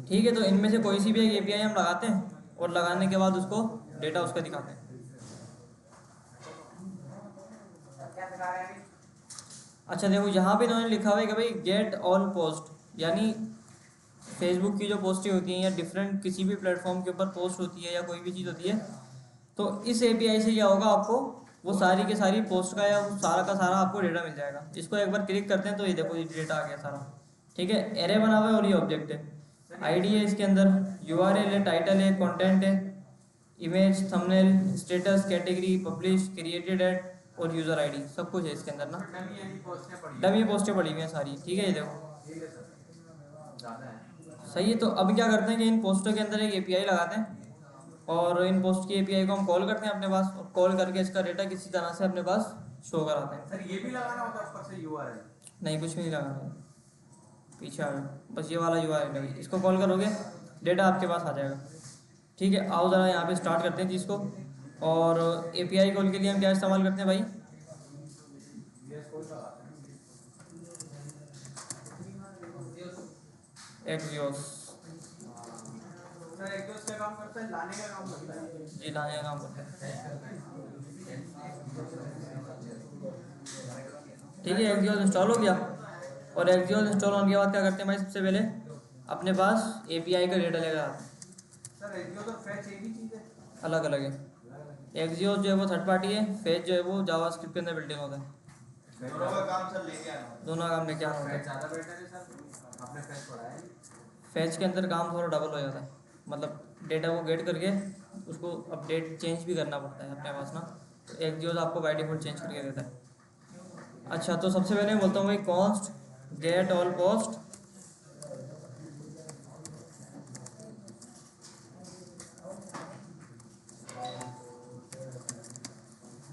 ठीक है, तो इनमें से कोई सी भी एक एपीआई हम लगाते हैं और लगाने के बाद उसको डेटा उसका दिखाते हैं। अच्छा देखो, यहाँ पे इन्होंने लिखा हुआ है कि भाई गेट ऑल पोस्ट, यानी फेसबुक की जो पोस्टें होती हैं या डिफरेंट किसी भी प्लेटफॉर्म के ऊपर पोस्ट होती है या कोई भी चीज़ होती है, तो इस एपीआई से क्या होगा, आपको वो सारी के सारी पोस्ट का या सारा का सारा आपको डेटा मिल जाएगा। इसको एक बार क्लिक करते हैं तो ये देखो ये डेटा आ गया सारा। ठीक है, एरे बना हुआ है और ये ऑब्जेक्ट है, आईडी है इसके अंदर, यूआरएल है, टाइटल है, कंटेंट है, image, thumbnail, status, category, publish, created at और यूज़र आईडी, सब कुछ है इसके अंदर ना। डमी पोस्टें पड़ी हुई हैं सारी। ठीक है, ये देखो सही है। तो अब क्या करते हैं कि इन पोस्टों के अंदर एक एपीआई लगाते हैं और इन पोस्ट की एपीआई को हम कॉल करते हैं अपने पास, और कॉल करके इसका डेटा किसी तरह से अपने पास शो कराते हैं। सर ये भी लगाना होता है ऊपर से यूआरएल? नहीं, कुछ भी नहीं लगाना है, पीछे आ गया, बस ये वाला यूआरएल है, इसको कॉल करोगे डेटा आपके पास आ जाएगा। ठीक है, आओ ज़रा यहाँ पे स्टार्ट करते हैं चीज़ को। और एपीआई कॉल के लिए हम क्या इस्तेमाल करते हैं भाई? एक्सियोस। सर एक्सियोस का काम करता है, लाने का काम करता है? जी, लाने का काम करता है। ठीक है, एक्सियोस इंस्टॉल हो गया, और एक्सियोस इंस्टॉल होने के बाद क्या करते हैं भाई, सबसे पहले अपने पास एपीआई का डेटा लेकर आते हैं। सर एक्सियोस और फैच एक ही चीज़ है? अलग अलग है। एक्सियोस जो है वो थर्ड पार्टी है, फेज जो है वो जावास्क्रिप्ट के अंदर बिल्डिंग होता है। दोनों का काम सर लेके आना, दोनों काम लेके आना होता है। ज़्यादा बेटर है सर, आपने फैच पढ़ा है? फेच के अंदर काम थोड़ा डबल हो जाता है, मतलब डेटा को गेट करके उसको अपडेट चेंज भी करना पड़ता है अपने पास ना, तो एक्सियोस आपको बाय डिफॉल्ट चेंज करके देता है। अच्छा, तो सबसे पहले मैं बोलता हूँ भाई कॉन्स्ट गेट ऑल पोस्ट,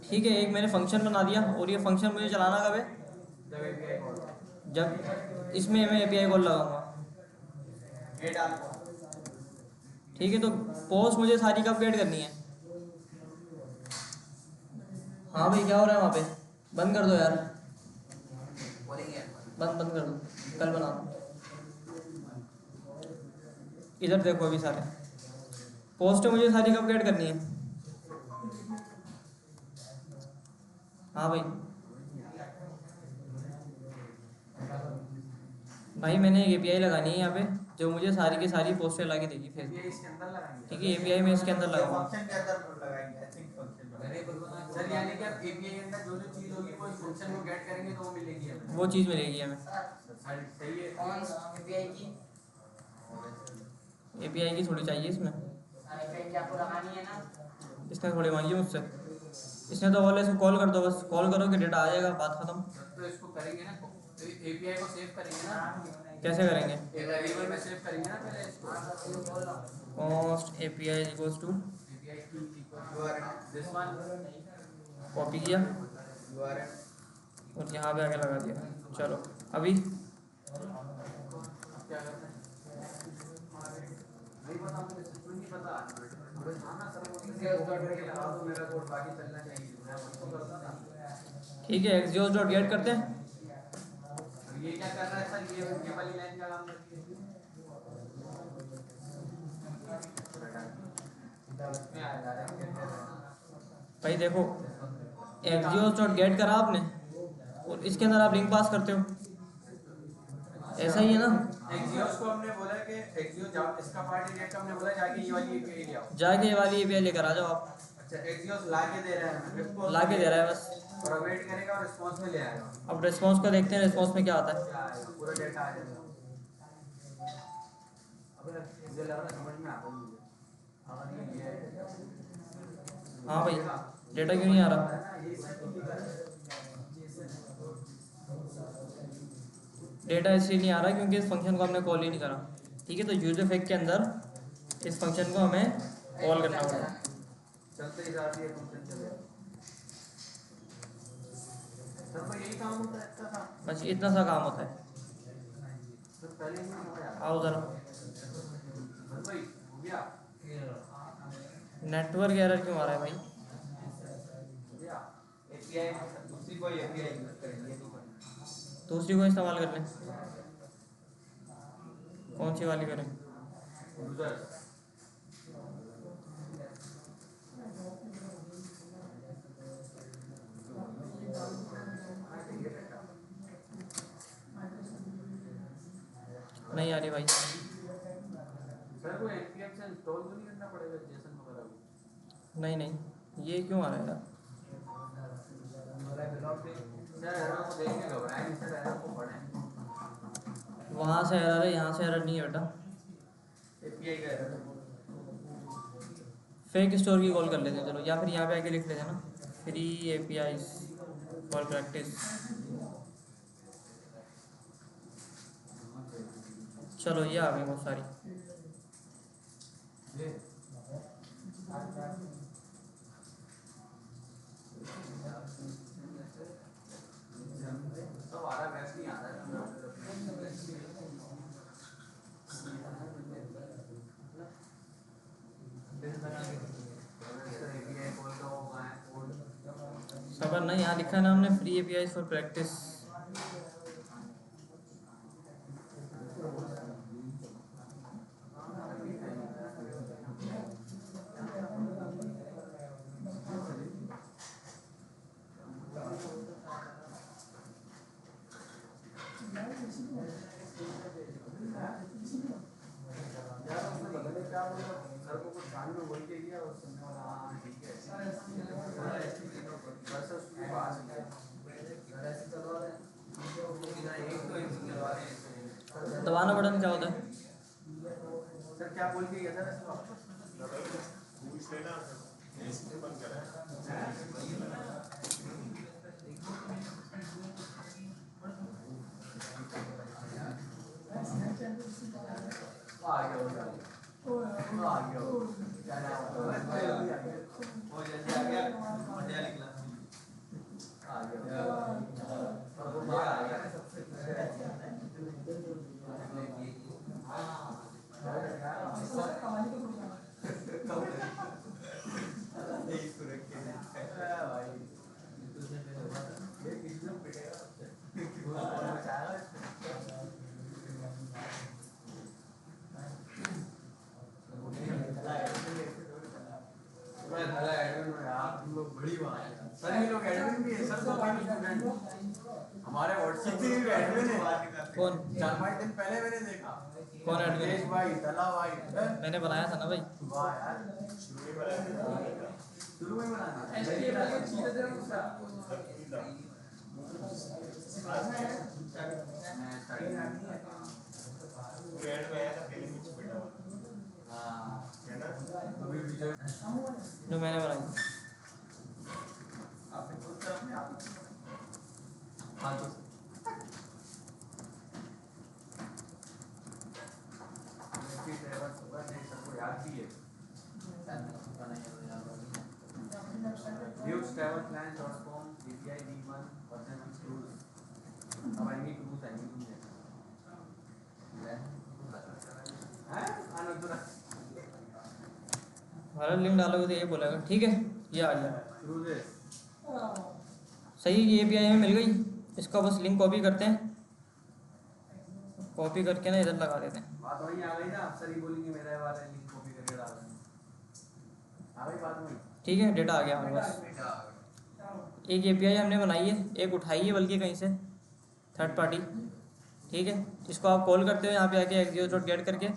ठीक है, एक मैंने फंक्शन बना दिया, और ये फंक्शन मुझे चलाना कब है? जब इसमें मैं एपीआई कॉल लगाऊंगा। ठीक है, तो पोस्ट मुझे सारी कब गेट करनी है? हाँ भाई, क्या हो रहा है वहाँ पे? बंद कर दो यार, बंद बंद कर दो, कल बना दो। इधर देखो, अभी सारे पोस्ट मुझे सारी कब गेट करनी है? हाँ भाई, भाई मैंने एक एपीआई लगानी है यहाँ पे जो मुझे सारी की सारी पोस्टें ला के देगी फेसबुक। इसके अंदर लगाएंगे? ठीक है, एपीआई में इसके अंदर लगाऊंगा। फंक्शन के अंदर लगाएंगे, आई थिंक फंक्शन। सर यानी कि आप एपीआई के अंदर जो जो चीज़ होगी वो इस फंक्शन को गेट करेंगे तो वो मिलेगी हमें? वो चीज़ मिलेगी हमें। सही है। कौन एपीआई की? एपीआई की थोड़ी चाहिए इसमें, एपीआई की आपको लगानी है ना? इसने थोड़ी मांगी मुझसे, इसने तो बोले इसको कॉल कर दो, बस कॉल करो कि डेटा आ जाएगा, बात खत्म। तो इसको करेंगे ना, तो एपीआई को सेव करेंगे ना? कैसे करेंगे? वेरिएबल में सेव करेंगे ना पहले इसको। Const API equals to, API की दिस वन, कॉपी किया और यहाँ पे आके लगा दिया। चलो अभी क्या करते हैं? नहीं पता मुझे, सच में नहीं पता। मुझे जाना सर, वो लगा दो मेरा कोड, बाकी चलना चाहिए, मैं उसको करता था। ठीक है, एक्सियोस डॉट गेट करते हैं। ये क्या कर रहा है सर, ये वाली लाइन का काम करती है? भाई देखो, एक्सियोस डॉट गेट करा आपने और इसके अंदर आप लिंक पास करते हो, ऐसा ही है ना? एक्सियोस को हमने बोला कि एक्सियोस जाओ, इसका पार्ट एरिया का हमने बोला जाके ये वाली एपीआई ले आओ। जाके ये वाली एपीआई लेकर आ जाओ आप। अच्छा, एक्सियोस लाके दे रहा है, ला के दे रहा है बस, और वेट करेगा और रिस्पांस में ले आएगा। अब रिस्पॉन्स को देखते हैं, रिस्पॉन्स में क्या आता है। क्या आएगा? पूरा डेटा आ जाएगा। अब मुझे लग रहा है समझ में आ रहा है मुझे। हाँ भाई, डेटा क्यों नहीं आ रहा? डेटा इसलिए नहीं आ रहा क्योंकि इस फंक्शन को हमने कॉल ही नहीं करा। ठीक है, तो यूजर फेक के अंदर इस फंक्शन को हमें कॉल करना पड़ेगा। चलते ही जाती है फंक्शन चलेगा। सर पर यही काम होता है, इतना था? बस इतना सा काम होता है। सर पहले ही नहीं होया। आओ ज़रा, सर भाई हो गया? नेटवर्क एरर क्यों आ रहा है भाई? हो गया? एपीआई दूसरी कोई एपीआई यूज करेंगे तो दूसरी को इस्तेमाल कर लें, कौन सी वाली करें? यूजर्स नहीं आ रही भाई। सर कोई npm से इंस्टॉल तो नहीं करना पड़ेगा जेसन वगैरह को? नहीं नहीं, ये क्यों आ रहा है यार? सर एरर को देख के घबराएं नहीं, सर एरर को पढ़ें। वहाँ से एरर है, यहाँ से एरर नहीं है बेटा। एपीआई का एरर फेक स्टोर की कॉल कर लेते हैं चलो, या फिर यहाँ पे आके लिख लेते हैं ना, फ्री API फॉर प्रैक्टिस। चलो ये आ गई बहुत सारी। सब आ रहा वैसे ही आ रहा है। एपीआई कॉल का होगा कोड सबर नहीं, यहाँ लिखा है ना हमने, free API for practice. Sir को कुछ कान में बोल के दिया और सुनने वाला हाँ ठीक है बस उसकी बात है ऐसे चलवा रहे हैं एक तो इंजीनियर वाले दबाना बटन क्या होता है? सर क्या बोल के गया सर आ गया आ गया क्या नाम है वो जल्दी आ गया बढ़िया निकला आ गया और वो बाहर आ गया सबसे बड़ी बात है सर, ये लोग एडमिन भी है सर, तो हमारे व्हाट्सएप पे भी एडमिन है। कौन? 4-5 दिन पहले मैंने देखा। कौन एडमिन? राजेश भाई, तला भाई। मैंने बनाया था ना भाई। वाह यार, शुरू में बना दिया। जो मैंने बनाई। हाँ तो Use travel plan.com API D1 version of cruise. अब आएंगे cruise आएंगे तुमने हैं अनुतरा हमारा लिंक डालोगे तो ये बोलेगा ठीक है, ये आ गया cruises सही। ये API में मिल गई, इसका बस लिंक कॉपी करते हैं, कॉपी करके ना इधर लगा देते हैं। बात वही आ गई ना, अफसर ही बोलेंगे मेरा वाला लिंक कॉपी करके डाल देंगे। आ गई बात वही, ठीक है, डेटा आ गया हमारे पास। एक API हमने बनाई है, एक उठाई है बल्कि कहीं से थर्ड पार्टी, ठीक है। इसको आप कॉल करते हो यहाँ पे आके axios.get करके,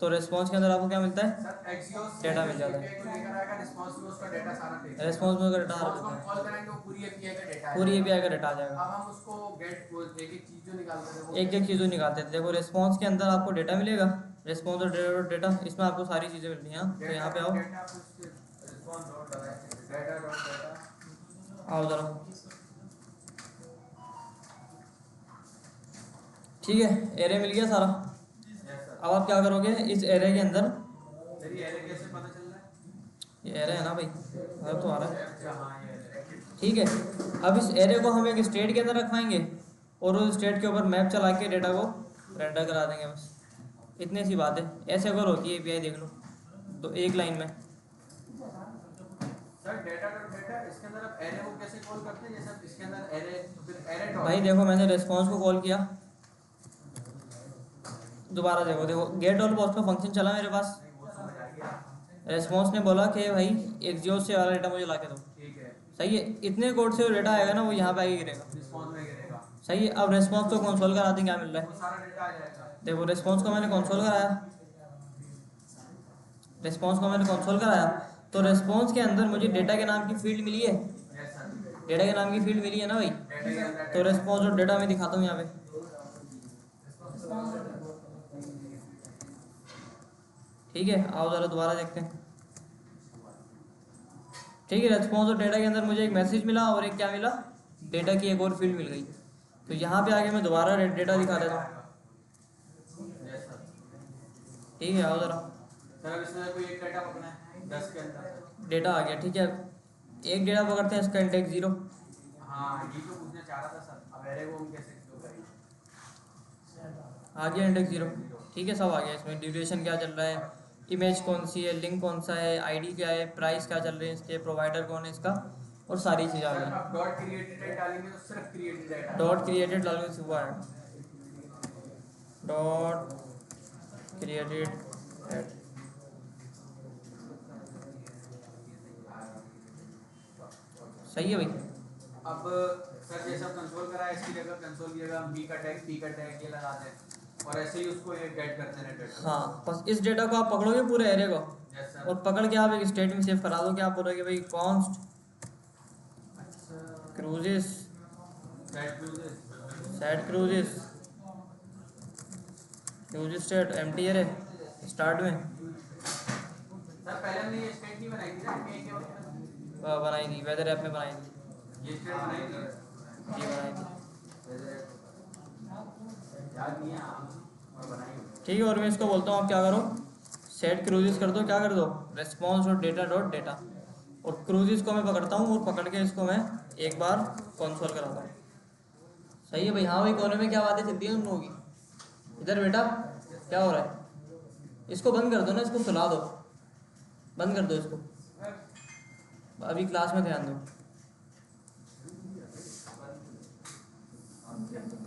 तो रिस्पॉन्स के अंदर आपको क्या मिलता है? सर एक्सियोस डेटा मिल जाता है। API को लेकर आएगा, रिस्पांस में उसका डेटा सारा देगा। रिस्पॉन्स में डेटा आ उसको जाता हम है, कॉल करेंगे वो पूरी API का डेटा पूरी API का डेटा आ जाएगा। अब हम उसको गेट एक एक चीज जो निकालते थे वो एक एक चीज़ों निकालते थे। देखो रिस्पॉन्स के अंदर आपको डेटा मिलेगा, रिस्पॉन्स और डेटा, इसमें आपको सारी चीज़ें मिलती हैं। तो यहाँ पे आओ, response dot data dot data आओ ज़रा, ठीक है। एरे मिल गया सारा। Yes sir. अब आप क्या करोगे, इस एरे के अंदर, तेरी एरे कैसे पता चल रहा है? ये एरे है ना भाई, अब तो आ रहा है, अच्छा हाँ ये एरे। ठीक है। अब इस एरे को हम एक स्टेट के अंदर रखवाएंगे और उस स्टेट के ऊपर मैप चला के डेटा को रेंडर करा देंगे, बस इतनी सी बात है। ऐसे अगर होती है API देख लो तो एक लाइन में। सर डेटा डॉट डेटा इसके अंदर आप एरे को कैसे कॉल करते हैं? जैसे इसके अंदर एरे फिर एरे डॉट भाई देखो मैंने रिस्पॉन्स को कॉल किया, दोबारा देखो देखो गेट ऑल पोस्ट का फंक्शन चला मेरे पास, वो समझ आ गया। रेस्पॉन्स ने बोला कि भाई एक जियो से वाला डेटा मुझे ला के दो, ठीक है, सही है। इतने कोड से जो डेटा आएगा ना वो यहाँ पे आके गिरेगा, रिस्पॉन्स में गिरेगा, सही है। अब रेस्पॉन्स को कंसोल कराते हैं, क्या मिल रहा वो है, सारा डेटा आ जाएगा। देखो रेस्पॉन्स को मैंने कंसोल कराया, रेस्पॉन्स को मैंने कंसोल कराया तो रेस्पॉन्स के अंदर मुझे डेटा के नाम की फील्ड मिली है, यस सर, डेटा के नाम की फील्ड मिली है ना भाई। डेटा के अंदर तो रेस्पॉन्स और डेटा मैं दिखाता हूँ यहाँ पे, ठीक है। आओ ज़रा दोबारा देखते हैं, ठीक है। रेस्पॉन्स और डेटा के अंदर मुझे एक मैसेज मिला और एक क्या मिला, डेटा की एक और फील्ड मिल गई। तो यहाँ पे आके मैं दोबारा डेटा दिखा देता हूँ, यस सर। ठीक है। आओ ज़रा, सर अब इसमें कोई एक डेटा पकड़ना है 10 के अंदर। डेटा आ गया, ठीक है। एक डेटा पकड़ते हैं, इसका इंडेक्स 0, हाँ ये तो पूछना चाह रहा था सर, अब एरे को हम कैसे शुरू करेंगे। आ गया इंडेक्स 0, ठीक है। सब आ गया, इसमें ड्यूरेशन क्या चल रहा है, इमेज कौन सी है, लिंक कौन सा है, आईडी क्या है, प्राइस क्या चल रहे हैं इसके, प्रोवाइडर कौन है इसका, और सारी चीज़ें आ सर गई। अब डॉट क्रिएटेड डेटा डालेंगे तो सिर्फ क्रिएटेड डेटा, डॉट क्रिएटेड डालोगे सुबह है, डॉट क्रिएटेड सही है भाई। अब सर जैसे कंसोल करा है इसकी जगह कंसोल की जगह बी का टैग पी का टैग ये लगा दें और ऐसे ही उसको ये गेट करते हैं डेटा। हाँ, बस इस डेटा को आप पकड़ोगे पूरे एरे को, यस सर। और पकड़ के आप एक स्टेट में सेव करा दो, क्या आप बोलोगे भाई const cruises set cruises cruises state empty array start में सर पहले हमने ये स्टेट नहीं बनाई थी ना, ये क्या होता है? बनाई थी, वेदर ऐप में बनाई थी, ये स्टेट बनाई थी, ये बनाई थी, याद नहीं है और बनाई होगी। ठीक है। और मैं इसको बोलता हूँ आप क्या करो, सेट क्रूजेस कर दो, क्या कर दो, रेस्पॉन्स और डेटा डॉट डेटा, और क्रूजेस को मैं पकड़ता हूँ और पकड़ के इसको मैं एक बार कंसोल कराता हूँ, सही है भाई। हाँ भाई, कोने में क्या बातें चलती हैं उन लोगों की, इधर बेटा क्या हो रहा है, इसको बंद कर दो ना, इसको सुला दो, बंद कर दो इसको, अभी क्लास में ध्यान दो।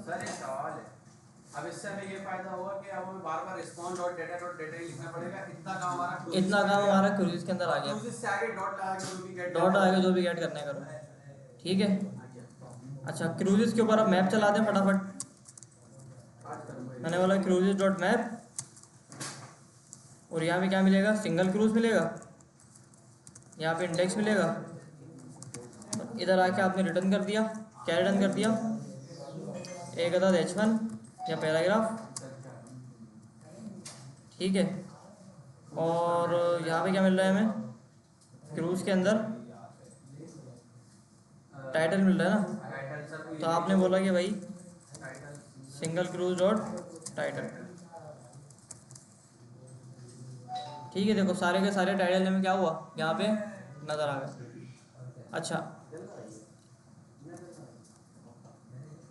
सर एक सवाल है, अब इससे हमें ये फायदा होगा कि अब हमें बार बार रिस्पॉन्स डॉट डेटा ही लिखना पड़ेगा, इतना काम हमारा क्रूजेस के अंदर आ गया, क्रूजेस से आगे डॉट लगा के जो भी गेट डॉट आगे जो भी गेट करने करो, ठीक है। अच्छा, क्रूजेस के ऊपर अब मैप चला दें फटाफट, मैंने बोला क्रूजेस डॉट मैप, और यहाँ पे क्या मिलेगा, सिंगल क्रूज मिलेगा, यहाँ पे इंडेक्स मिलेगा, इधर आके आपने रिटर्न कर दिया, क्या रिटर्न कर दिया, एक अदद H1 या पैराग्राफ, ठीक है। और यहाँ पे क्या मिल रहा है हमें, क्रूज के अंदर टाइटल मिल रहा है ना, तो आपने बोला कि भाई सिंगल क्रूज डॉट टाइटल, ठीक है। देखो सारे के सारे टाइटल में क्या हुआ, यहाँ पे नज़र आ गया। अच्छा,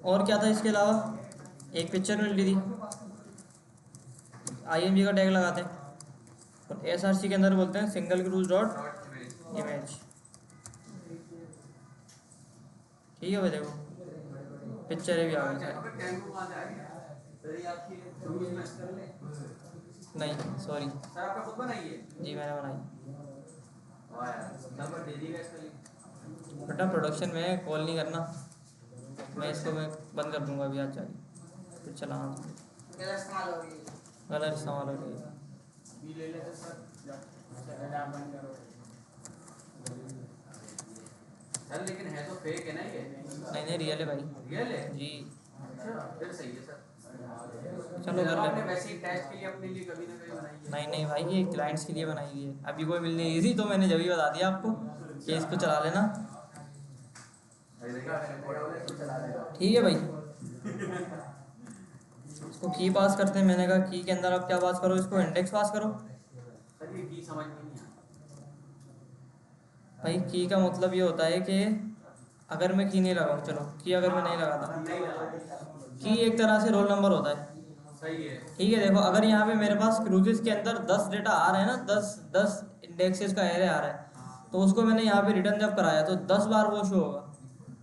और क्या था इसके अलावा, एक पिक्चर मिल रही थी, IMG का टैग लगाते हैं, और SRC के अंदर बोलते हैं सिंगल क्रूज डॉट इमेज, ठीक है भाई। देखो पिक्चर भी आ गई सारी, नहीं सॉरी सर आपका खुद बनाई है? जी मैंने बनाई, वाह यार, नंबर दे दिएगा इसका लिंक। बेटा प्रोडक्शन में कॉल नहीं करना, मैं इसको मैं बंद कर दूंगा अभी, आज जाके फिर चलाना, गलत इस्तेमाल हो रही है। गलत इस्तेमाल हो रही है। भी ले लेते सर, आप बंद करो। सर लेकिन है तो फेक है ना ये? नहीं रियल है भाई, रियल है जी, अच्छा फिर सही है सर। चलो कर आपने लेते। वैसे ही टेस्ट के लिए अपने लिए कभी ना कभी बनाई है। नहीं भाई, ये क्लाइंट्स के लिए बनाई हुई है, अभी कोई मिलने ईजी, तो मैंने जब ही बता दिया आपको कि इसको चला लेना, ठीक है भाई। इसको की पास करते हैं, मैंने कहा की के अंदर आप क्या पास करो, इसको इंडेक्स पास करो। सर ये की समझ में नहीं आता। भाई की का मतलब ये होता है कि अगर मैं की नहीं लगाऊँ, चलो की अगर मैं नहीं लगाता, नहीं लगा, की एक तरह से रोल नंबर होता है, सही है। ठीक है। देखो अगर यहाँ पे मेरे पास क्रूजेस के अंदर 10 डेटा आ रहे हैं ना, 10 इंडेक्सेस का एरे आ रहा है, तो उसको मैंने यहाँ पे रिटर्न जब कराया तो 10 बार वो शो होगा,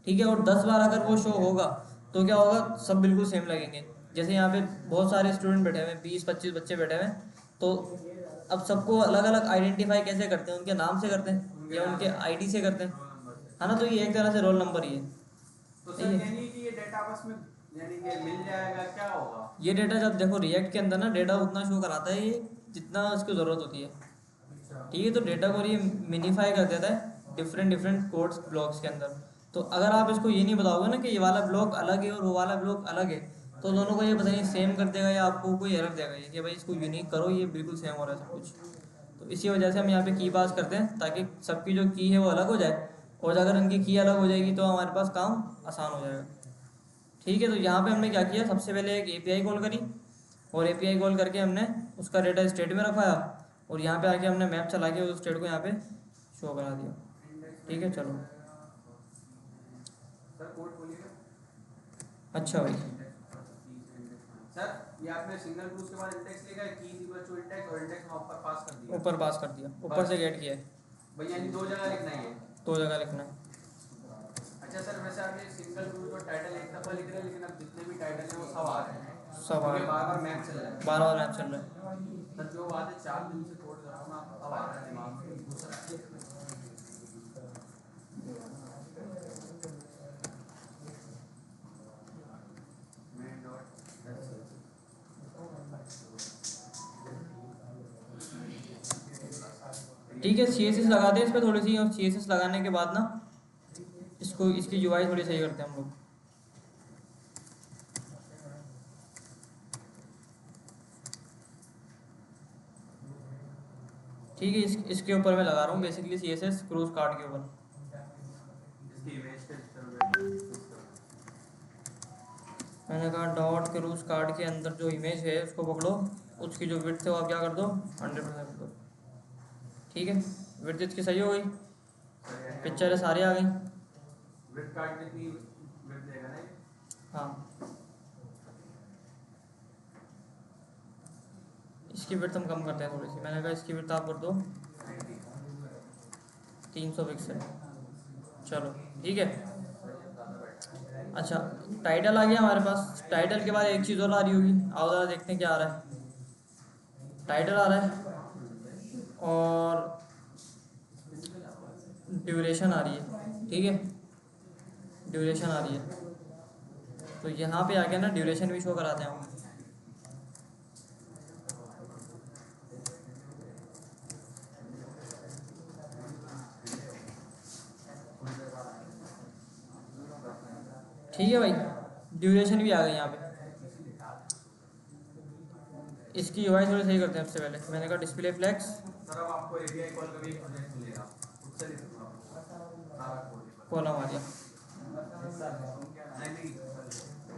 ठीक है। और 10 बार अगर वो शो होगा तो क्या होगा, सब बिल्कुल सेम लगेंगे, जैसे यहाँ पे बहुत सारे स्टूडेंट बैठे हुए हैं, 20-25 बच्चे बैठे हुए हैं, तो अब सबको अलग अलग आइडेंटिफाई कैसे करते हैं? उनके नाम से करते हैं या उनके आईडी से करते हैं, है ना? तो ये एक तरह से रोल नंबर ही है। तो सर यानी कि ये डेटा आपस में यानी कि मिल जाएगा, क्या होगा ये डेटा जब देखो रिएक्ट के अंदर ना डेटा उतना शो कराता है ये जितना उसकी ज़रूरत होती है, ठीक है? तो डेटा को ये मिनीफाई कर देता है डिफरेंट कोड्स ब्लॉक्स के अंदर। तो अगर आप इसको ये नहीं बताओगे ना कि ये वाला ब्लॉक अलग है और वो वाला ब्लॉक अलग है, तो दोनों को ये पता नहीं सेम कर देगा या आपको कोई एरर देगा ये कि भाई इसको यूनिक करो, ये बिल्कुल सेम हो रहा है सब कुछ। तो इसी वजह से हम यहाँ पे की पास करते हैं ताकि सबकी जो की है वो अलग हो जाए, और अगर उनकी की अलग हो जाएगी तो हमारे पास काम आसान हो जाएगा, ठीक है? तो यहाँ पे हमने क्या किया, सबसे पहले एक एपीआई कॉल करी, और एपीआई कॉल करके हमने उसका डेटा स्टेट में रखवाया, और यहाँ पे आके हमने मैप चला के उस स्टेट को यहाँ पे शो करा दिया, ठीक है? चलो सर कोड बोलिएगा। अच्छा भाई, सर ये आपने सिंगल क्रूज के बाद इंडेक्स लिखा है, की इक्वल टू इंडेक्स, और इंडेक्स में ऊपर पास कर दिया, ऊपर पास कर दिया, ऊपर से गेट किया है, भाई यानी दो जगह लिखना ही है। 2 जगह लिखना है। अच्छा सर, वैसे आप ये सिंगल क्रूज और टाइटल एक दफा लिख रहे हैं, लेकिन अब जितने भी टाइटल हैं वो सब आ रहे हैं, सब आ क्योंकि बार बार मैप चल रहा है। बार बार मैप चल रहा है। सर जो बात है 4 दिन से कोड कर रहा हूँ मैं, अब आ रहा है दिमाग में घुस रहा है। ठीक है, CSS लगा दे इस पर थोड़ी सी, और CSS लगाने के बाद ना इसको इसकी यूआई थोड़ी सही करते हैं हम लोग। ठीक है, इसके ऊपर मैं लगा रहा हूँ बेसिकली CSS क्रूज कार्ड के ऊपर। इसकी इमेज मैंने कहा डॉट क्रूज कार्ड के अंदर जो इमेज है उसको पकड़ो, उसकी जो विड्थ है वो आप क्या कर दो, 100% कर दो, ठीक है? विड्थ इसकी सही हो गई, पिक्चर सारी आ गई। विड्थ कार्ड कितनी विड्थ देगा ना? हाँ, इसकी विड्थ हम कम करते हैं थोड़ी सी, मैंने कहा इसकी विड्थ आप कर दो 300 पिक्सल, चलो ठीक है। अच्छा, टाइटल आ गया हमारे पास। टाइटल के बाद एक चीज़ और आ रही होगी, आओ ज़रा देखते हैं क्या आ रहा है। टाइटल आ रहा है और ड्यूरेशन आ रही है, ठीक है? ड्यूरेशन आ रही है, तो यहाँ पे आके ना ड्यूरेशन भी शो कराते हैं हम। ठीक है भाई, ड्यूरेशन भी आ गई यहाँ पे। इसकी यूआई थोड़ी सही करते हैं सबसे पहले। मैंने कहा डिस्प्ले फ्लेक्स, सर अब आपको एपीआई कॉल का भी एक प्रोजेक्ट मिलेगा, उससे लिख दूंगा सारा कोड। कॉलम आ गया। नहीं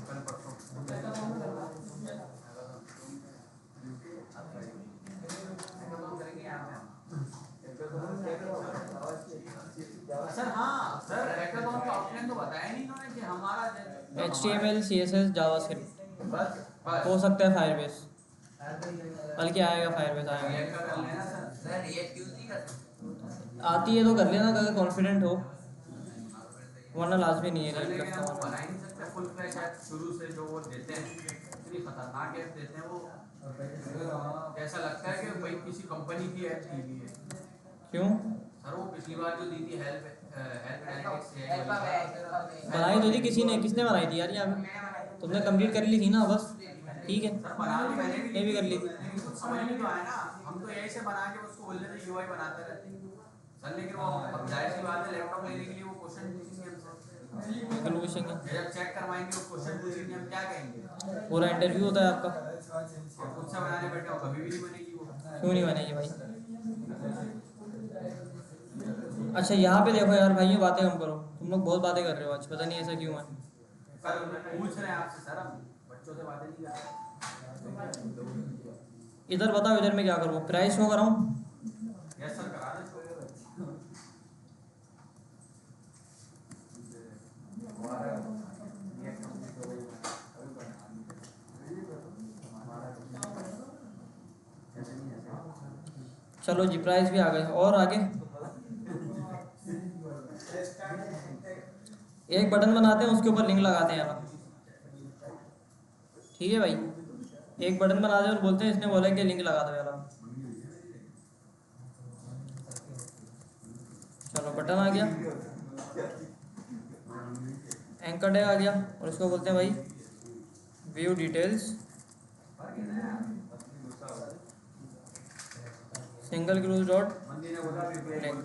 कल परसों सर। हाँ सर, हैकाथॉन का आउटलाइन तो बताया नहीं इन्होंने कि हमारा HTML CSS जावास्क्रिप्ट बस हो सकता है फायरबेस, बल्कि आएगा फायरबेस आएगा। रिएक्ट कर लेना सर। रिएक्ट यूज नहीं करते, आती है तो कर लेना अगर कॉन्फिडेंट हो, वरना लाजमी नहीं है। लेकिन हम वो बना ही नहीं सकते फुल फ्लैश ऐप शुरू से, जो वो देते हैं इतनी खतरनाक ऐप देते हैं वो, ऐसा लगता है कि भाई किसी कंपनी की ऐप दी हुई है। क्यों? सर वो पिछली बार जो दी थी हेल्प एनालिटिक्स से बनाई तो थी किसी ने, किसने बनाई थी यार? यहाँ तुमने कंप्लीट कर ली थी ना, बस ठीक है, सर बना ली मैंने मैं भी कर ली थी। लेकिन कुछ समझ नहीं तो आया ना, हम तो यही से बना के उसको बोल देते यूआई बनाते रहते हैं सर, लेकिन वो अब जाहिर सी बात है लैपटॉप लेने के लिए वो क्वेश्चन पूछेंगे हमसे, बिल्कुल पूछेंगे, जब चेक करवाएंगे वो क्वेश्चन पूछेंगे, हम क्या कहेंगे? पूरा इंटरव्यू होता है आपका। और खुद से बनाने बैठे हो कभी भी नहीं बनेगी वो। क्यों नहीं बनेगी भाई? अच्छा यहाँ पे देखो यार भाई, ये बातें कम करो, तुम लोग बहुत बातें कर रहे हो आज, पता नहीं ऐसा क्यों है। सर पूछ रहे हैं आपसे सर, हम बच्चों से बातें नहीं कर रहे। इधर बताओ, इधर मैं क्या करूँ? प्राइस शो कराऊँ? यस सर करा दें। चलो जी, प्राइस भी आ गए। और आगे एक बटन बनाते हैं, उसके ऊपर लिंक लगाते हैं यार। ठीक है भाई, एक बटन बना दे और बोलते हैं इसने बोला कि लिंक लगा दो यार। चलो बटन आ गया, एंकर टैग आ गया और इसको बोलते हैं भाई view details, single cruise dot link.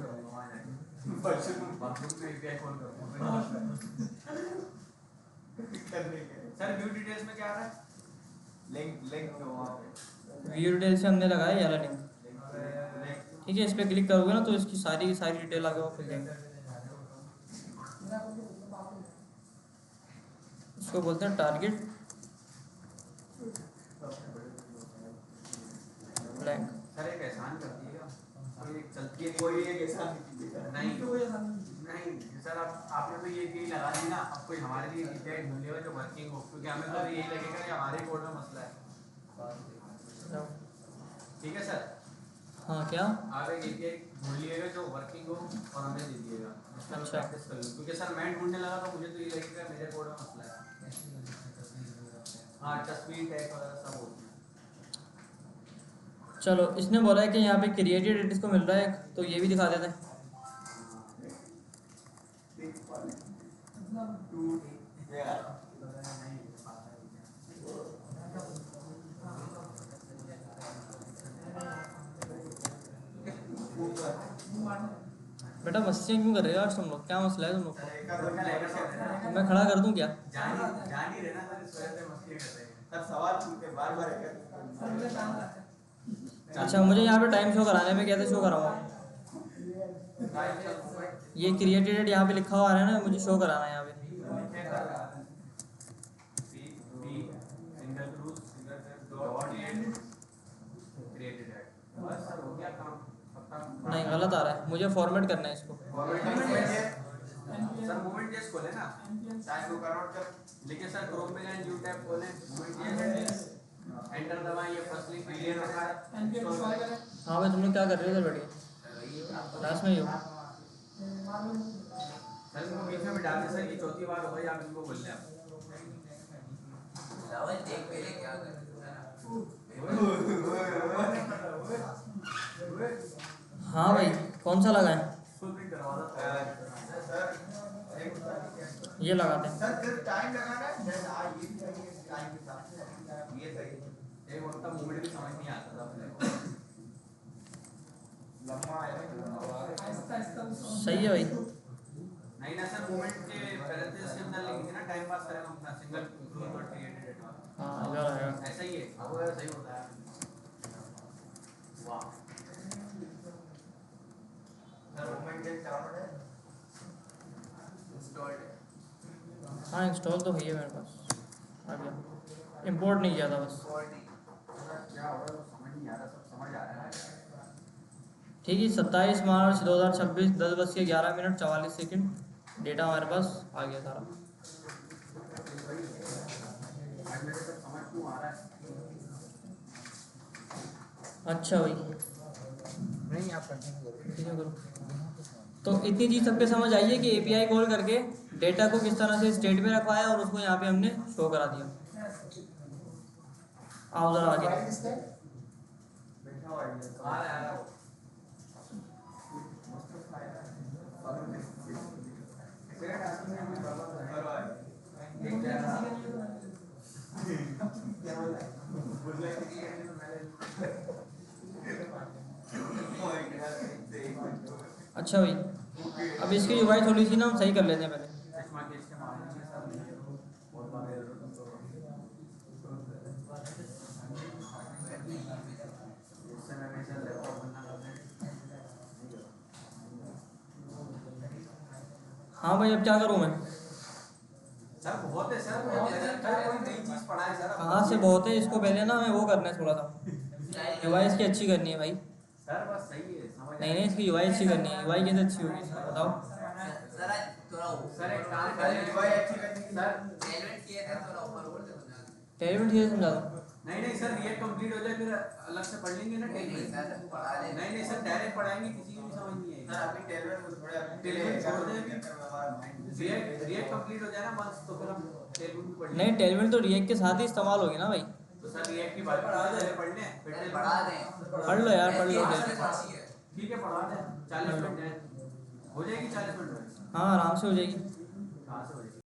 Sir view details में क्या आ रहा है? लिंक लिंक वहाँ पे व्यू डिटेल्स से हमने लगाया ये वाला लिंक। लिंक ठीक है, इस पर क्लिक करोगे ना तो इसकी सारी सारी डिटेल आगे वो खुल जाएंगे। इसको बोलते हैं टारगेट ब्लैंक। सर एक एहसान कर दिएगा, कोई एक चलती है कोई एक एहसान नहीं नहीं सर, आपने तो ये लगा दी ना, अब कोई हमारे लिए डिटेल ढूंढेगा जो वर्किंग हो, क्योंकि हमें तो यही लगेगा कि हमारे कोड में मसला है। ठीक है सर, हाँ क्या? आप एक API ढूंढ लीजिएगा जो वर्किंग हो और हमें दे दिएगा, उसका मैं अच्छा। प्रैक्टिस कर लूँ, क्योंकि सर मैं ढूंढने लगा तो मुझे तो ये लगेगा मेरे कोड में मसला है। हाँ तस्वीर टैग वगैरह सब होती है। चलो, इसने बोला है कि यहाँ पे क्रिएटेड एडिट इसको मिल रहा है, तो ये भी दिखा देते हैं। बेटा मस्तियाँ क्यों कर रहे हो आज तुम लोग? क्या मसला है तुम लोग को? मैं खड़ा कर दूं क्या? जान ही रहना सर, इस वजह से मस्ती कर रहे हैं सर, सवाल पूछते बार-बार है। अच्छा, मुझे यहाँ पे टाइम शो कराने में कैसे शो कराऊंगा? ये क्रिएटेड एडिट यहाँ पे लिखा हुआ आ रहा है ना, मुझे शो कराना है यहाँ पे। नहीं, गलत आ रहा है, मुझे फॉर्मेट करना है इसको। सर मोमेंट जेस खोले ना, टाइप को कन्वर्ट कर लिखे सर, क्रोम में न्यू टैब खोले, मोमेंट जेस एंटर दबाएं, ये फर्स्ट लिंक क्लियर होगा। हाँ भाई, तुम लोग क्या कर रहे हो इधर बैठ के? क्लास में ही हो? सर इनको बीच में डाल दे सर, ये चौथी बार हो गई आप इनको बोल रहे हैं। लाओ देख पहले क्या कर रहे हाँ भाई, कौन सा लगाएं? ये लगाते हैं। सर सिर्फ टाइम लगाना है, ये टाइम के साथ ये सही। एक वक्त मूवमेंट भी समझ नहीं आता था अपने को, लंबा है सही है भाई। नहीं ना सर, मूवमेंट के पहले से सिग्नल लिखेंगे ना, टाइम पास करेगा अपना सिंगल ग्रुप डॉट क्रिएटेड। हाँ इधर आएगा। ऐसा ही है, अब वो सही होता है। वाह सर मूवमेंट के डाउनलोड है, इंस्टॉल्ड है। हाँ इंस्टॉल तो हुई है मेरे पास, आ गया। इंपोर्ट नहीं किया था बस। क्या हो रहा है समझ नहीं आ रहा, सब समझ आ रहा है। ठीक है, 27 मार्च 2026 10:11 डेटा हमारे पास आ गया सारा। आज मेरे सब समझ क्यों आ रहा है? अच्छा भाई, नहीं आप कंटिन्यू करो। ठीक है करो। तो इतनी चीज़ सबके समझ आई है कि API कॉल करके डेटा को किस तरह से स्टेट में रखवाया और उसको यहाँ पे हमने शो करा दिया। आओ जरा आगे। बैठा हुआ है, आ रहा है अच्छा भाई, अब इसकी UI थोड़ी सी ना हम सही कर लेते हैं पहले। हाँ भाई, अब क्या करूँ मैं? सर बहुत है सर, कोई नई चीज पढ़ा है सर। कहाँ से बहुत है? इसको पहले ना हमें वो करना है थोड़ा सा, UI इसकी अच्छी करनी है भाई। सर बस सही है, समझ नहीं इसकी UI अच्छी करनी है। UI कैसे अच्छी होगी इसकी बताओ? जरा थोड़ा सर एक काम करें, UI अच्छी करनी है सर। टेलमेंट किए थे, थोड़ा ऊपर ऊपर से समझा दो। टेलमेंट कैसे समझा दूँ? नहीं सर, रिएक्ट कंप्लीट हो जाए फिर अलग से पढ़ लेंगे ना नहीं टेलमेंट। सर पढ़ा ले। नहीं सर, डायरेक्ट पढ़ाएंगे, किसी को भी समझ नहीं आएगी। सर अभी टेलमेंट को थोड़ा टेलमेंट छोड़ दें, रिएक्ट कंप्लीट हो जाए ना बस, तो फिर हम टेलविंड भी पढ़ नहीं टेलविंड तो रिएक्ट के साथ ही इस्तेमाल होगी ना भाई। तो सर रिएक्ट की बात पढ़ा दे पढ़ने पहले बढ़ा दें। पढ़ लो यार, पढ़ लो ऐसी फिर। अच्छी है। ठीक है पढ़ा दे 40 मिनट है हो जाएगी 40 मिनट में हाँ आराम से हो जाएगी। कहाँ से हो जाएगी